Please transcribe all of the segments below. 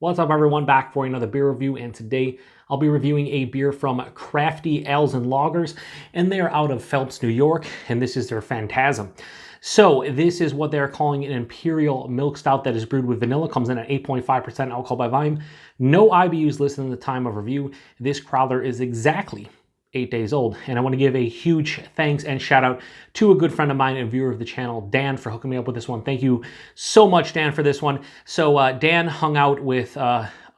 What's up, everyone? Back for another beer review, and today I'll be reviewing a beer from Crafty Ales and Lagers, and they are out of Phelps, New York, and this is their Phantasm. So this is what they're calling an Imperial Milk Stout that is brewed with vanilla, comes in at 8.5% alcohol by volume. No IBUs listed in the time of review. This Crowler is exactly 8 days old, and I want to give a huge thanks and shout out to a good friend of mine and viewer of the channel, Dan, for hooking me up with this one. Thank you so much, Dan, for this one. So Dan hung out with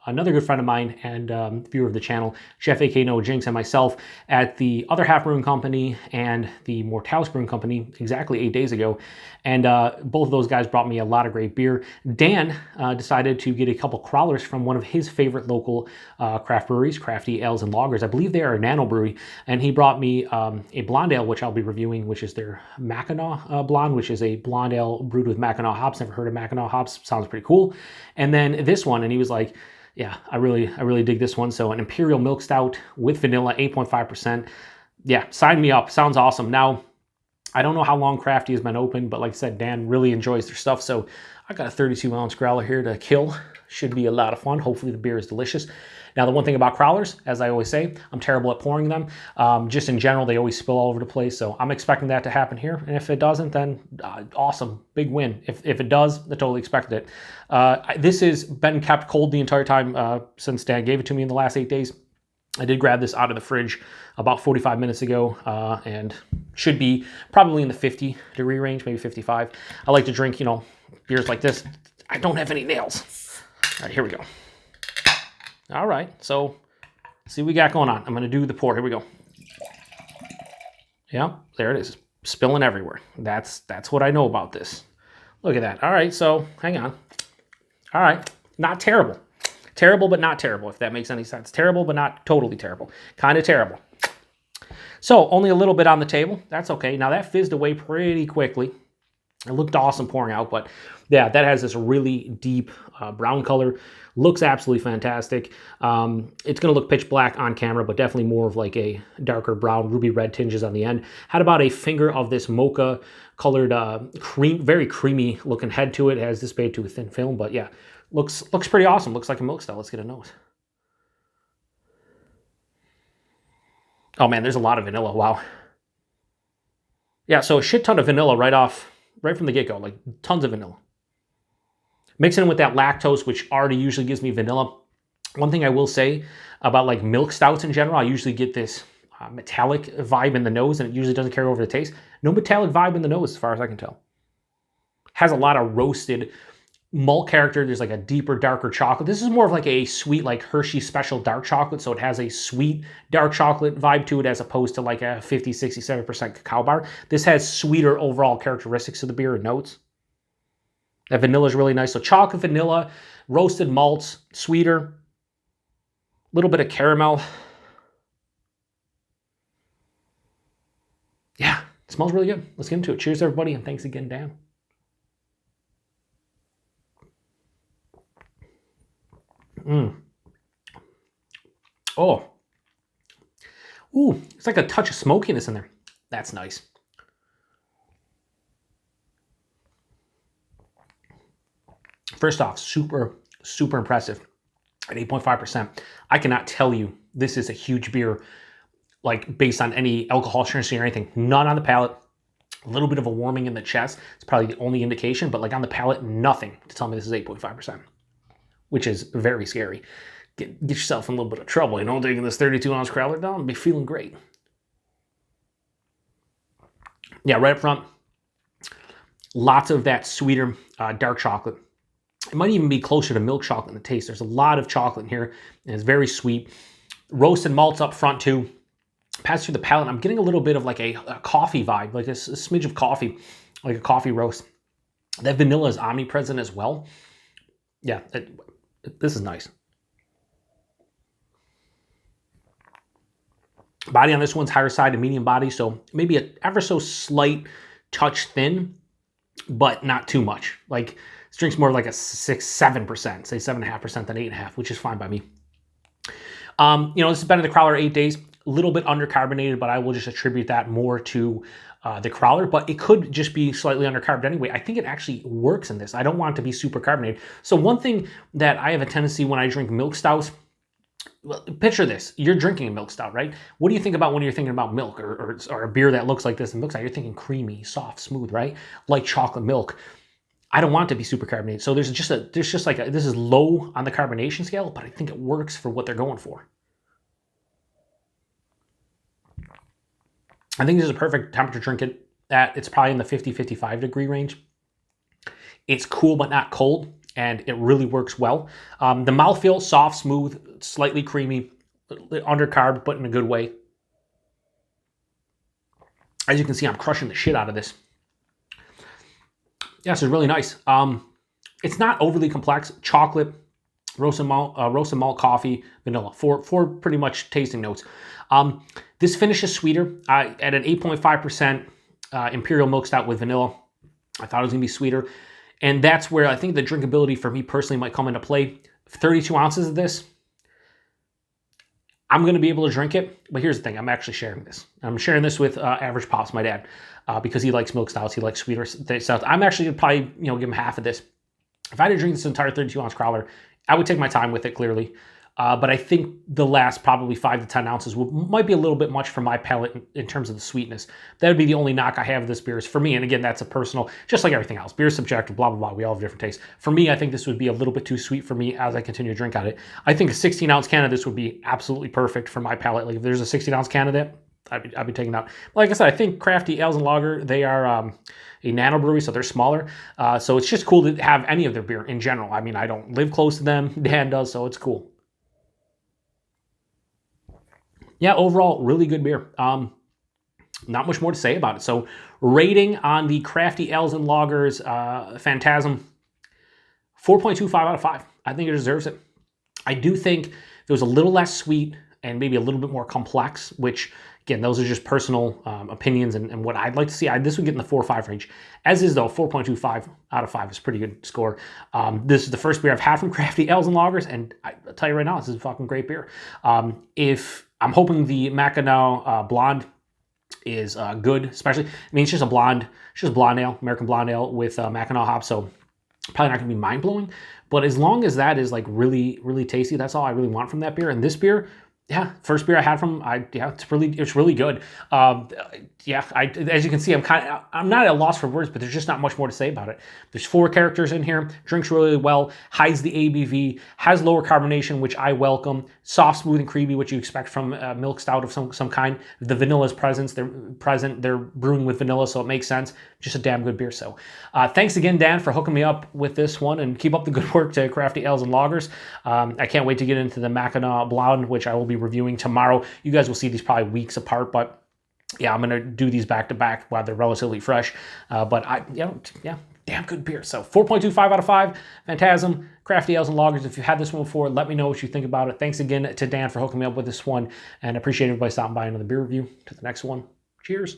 another good friend of mine and viewer of the channel, Chef AK No Jinx, and myself at the Other Half Brewing Company and the Mortalis Brewing Company exactly 8 days ago. And both of those guys brought me a lot of great beer. Dan decided to get a couple Crowlers from one of his favorite local craft breweries, Crafty Ales and Lagers. I believe they are a nano brewery. And he brought me a blonde ale, which I'll be reviewing, which is their Mackinac blonde, which is a blonde ale brewed with Mackinac hops. Never heard of Mackinac hops. Sounds pretty cool. And then this one, and he was like, yeah, I really dig this one. So an Imperial Milk Stout with vanilla, 8.5%. Yeah, sign me up. Sounds awesome. Now, I don't know how long Crafty has been open, but like I said, Dan really enjoys their stuff. So I got a 32-ounce growler here to kill. Should be a lot of fun. Hopefully the beer is delicious. Now, the one thing about Crowlers, as I always say, I'm terrible at pouring them. Just in general, they always spill all over the place. So I'm expecting that to happen here. And if it doesn't, then awesome. Big win. If it does, I totally expected it. This has been kept cold the entire time since Dan gave it to me in the last 8 days. I did grab this out of the fridge about 45 minutes ago and should be probably in the 50-degree range, maybe 55. I like to drink, you know, beers like this. I don't have any nails. All right, here we go. All right, so see what we got going on. I'm going to do the pour. Here we go. Yeah, there it is. Spilling everywhere. That's what I know about this. Look at that. All right, so hang on. All right, not terrible. Terrible, but not terrible, if that makes any sense. Terrible, but not totally terrible. Kind of terrible. So only a little bit on the table. That's okay. Now that fizzed away pretty quickly. It looked awesome pouring out, but yeah, that has this really deep brown color. Looks absolutely fantastic. It's going to look pitch black on camera, but definitely more of like a darker brown, ruby red tinges on the end. Had about a finger of this mocha colored very creamy looking head to it. It has displayed to a thin film, but yeah, looks pretty awesome. Looks like a milk stout. Let's get a nose. Oh man, there's a lot of vanilla. Wow. Yeah, so a shit ton of vanilla right from the get-go, like tons of vanilla. Mixing in with that lactose, which already usually gives me vanilla. One thing I will say about like milk stouts in general, I usually get this metallic vibe in the nose, and it usually doesn't carry over the taste. No metallic vibe in the nose as far as I can tell. Has a lot of roasted malt character. There's like a deeper, darker chocolate. This is more of like a sweet, like Hershey special dark chocolate, so it has a sweet dark chocolate vibe to it as opposed to like a 50, 67% cacao bar. This has sweeter overall characteristics of the beer and notes. That vanilla is really nice. So chocolate, vanilla, roasted malts, sweeter, a little bit of caramel. Yeah, it smells really good. Let's get into it. Cheers, everybody, and thanks again, Dan. Oh. Ooh, it's like a touch of smokiness in there. That's nice. First off, super impressive at 8.5%. I cannot tell you this is a huge beer, like based on any alcohol strength or anything. None on the palate. A little bit of a warming in the chest. It's probably the only indication, but like on the palate, nothing to tell me this is 8.5%, which is very scary. Get yourself in a little bit of trouble, you know, taking this 32-ounce Crowler down and be feeling great. Yeah, right up front, lots of that sweeter dark chocolate. It might even be closer to milk chocolate in the taste. There's a lot of chocolate in here, and it's very sweet. Roasted malts up front too. Pass through the palate. I'm getting a little bit of like a coffee vibe, like a smidge of coffee, like a coffee roast. That vanilla is omnipresent as well. Yeah, this is nice. Body on this one's higher side, a medium body, so maybe an ever so slight touch thin, but not too much. Like this drink's more like a 6-7%, say 7.5% than 8.5%, which is fine by me. You know, this has been in the Crowler 8 days, a little bit undercarbonated, but I will just attribute that more to the Crowler, but it could just be slightly undercarbed anyway. I think it actually works in this. I don't want it to be super carbonated. So one thing that I have a tendency when I drink milk stouts, well, picture this. You're drinking a milk stout, right? What do you think about when you're thinking about milk or a beer that looks like this in milk stout? You're thinking creamy, soft, smooth, right? Like chocolate milk. I don't want it to be super carbonated. So this is low on the carbonation scale, but I think it works for what they're going for. I think this is a perfect temperature drink it at. It's probably in the 50-55 degree range. It's cool but not cold, and it really works well. The mouthfeel, soft, smooth, slightly creamy, undercarb, but in a good way. As you can see, I'm crushing the shit out of this. Yeah, this is really nice. It's not overly complex. Chocolate, roasted malt, coffee, vanilla. Four pretty much tasting notes. This finish is sweeter. At an 8.5% Imperial Milk Stout with vanilla, I thought it was going to be sweeter. And that's where I think the drinkability for me personally might come into play. 32 ounces of this, I'm going to be able to drink it. But here's the thing. I'm actually sharing this. I'm sharing this with Average Pops, my dad, because he likes milk stouts. He likes sweeter stouts. I'm actually going to probably give him half of this. If I had to drink this entire 32-ounce Crowler, I would take my time with it, clearly. But I think the last probably 5 to 10 ounces might be a little bit much for my palate in terms of the sweetness. That would be the only knock I have of this beer is for me. And again, that's a personal, just like everything else. Beer is subjective, blah, blah, blah. We all have different tastes. For me, I think this would be a little bit too sweet for me as I continue to drink on it. I think a 16-ounce can of this would be absolutely perfect for my palate. Like if there's a 16-ounce can of that, I'd be taking it out. But like I said, I think Crafty Ales and Lager, they are a nano brewery, so they're smaller. So it's just cool to have any of their beer in general. I mean, I don't live close to them. Dan does, so it's cool. Yeah, overall, really good beer. Not much more to say about it. So rating on the Crafty Ales and Lagers Phantasm, 4.25 out of 5. I think it deserves it. I do think if it was a little less sweet and maybe a little bit more complex, which, again, those are just personal opinions and what I'd like to see. This would get in the 4 or 5 range. As is, though, 4.25 out of 5 is a pretty good score. This is the first beer I've had from Crafty Ales and Lagers, and I'll tell you right now, this is a fucking great beer. If I'm hoping the Mackinac Blonde is good, especially, I mean, it's just a blonde ale, American blonde ale with Mackinac hops, so probably not going to be mind-blowing. But as long as that is like really, really tasty, that's all I really want from that beer. And this beer, yeah, first beer I had from, it's really good. As you can see, I'm not at a loss for words, but there's just not much more to say about it. There's 4 characters in here, drinks really well, hides the ABV, has lower carbonation, which I welcome, soft, smooth, and creamy, which you expect from a milk stout of some kind. The vanilla is present. They're brewing with vanilla, so it makes sense. Just a damn good beer. So thanks again, Dan, for hooking me up with this one, and keep up the good work to Crafty Ales and Lagers. I can't wait to get into the Mackinac Blonde, which I will be reviewing tomorrow. You guys will see these probably weeks apart, but yeah, I'm going to do these back to back while they're relatively fresh. Damn good beer. So 4.25 out of 5, Phantasm, Crafty Ales and Lagers. If you've had this one before, let me know what you think about it. Thanks again to Dan for hooking me up with this one, and I appreciate everybody stopping by another beer review. To the next one, cheers.